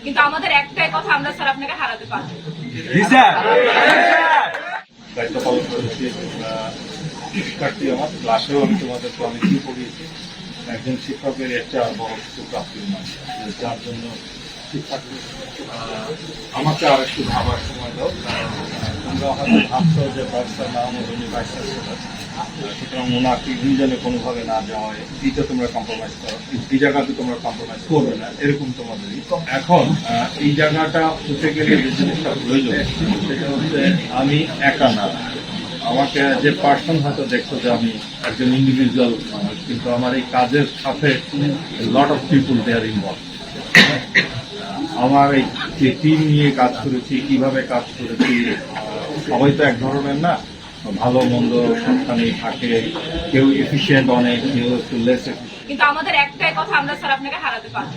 কিন্তু আমাদের একটাই কথা, আমরা স্যার আপনাকে হারাতে পারবো। দায়িত্ব পালন করেছি। শিক্ষার্থী আমার ক্লাসেও আমি তোমাদেরকে অনেকেই পড়িয়েছি। একজন শিক্ষকের একটা বড় কিছু প্রাপ্তি নয়, যার জন্য শিক্ষার্থী আমাকে আর একটু ভাবার সময় দাও। তোমরা হয়তো ভাবছো যে ভাইসের নাম উনি ভাইস চ্যান্সেলর, সুতরাং ওনাকে ইউনিয়নে কোনোভাবে না যাওয়া হয়, এইটা তোমরা কম্প্রোমাইজ করো, এই জায়গাতে তোমরা কম্প্রোমাইজ করবে না, এরকম তোমাদেরই। এখন এই জায়গাটা হতে গেলে যে জিনিসটা প্রয়োজন সেটা হচ্ছে আমি একা না, আমাকে যে পার্সন হয়তো দেখছো যে আমি একজন ইন্ডিভিজুয়াল মানুষ, কিন্তু আমার এই কাজের সাথে lot of people they are involve. আমার এই যে টিম নিয়ে কাজ করেছি, কিভাবে কাজ করেছি, সবাই তো এক ধরনের না, ভালো মন্দ সবখানেই থাকে, কেউ এফিসিয়েন্ট অনেক, কেউ একটু লেস এফিসিয়েন্ট। কিন্তু আমাদের একটাই কথা, আমরা স্যার আপনাকে হারাতে পারবো।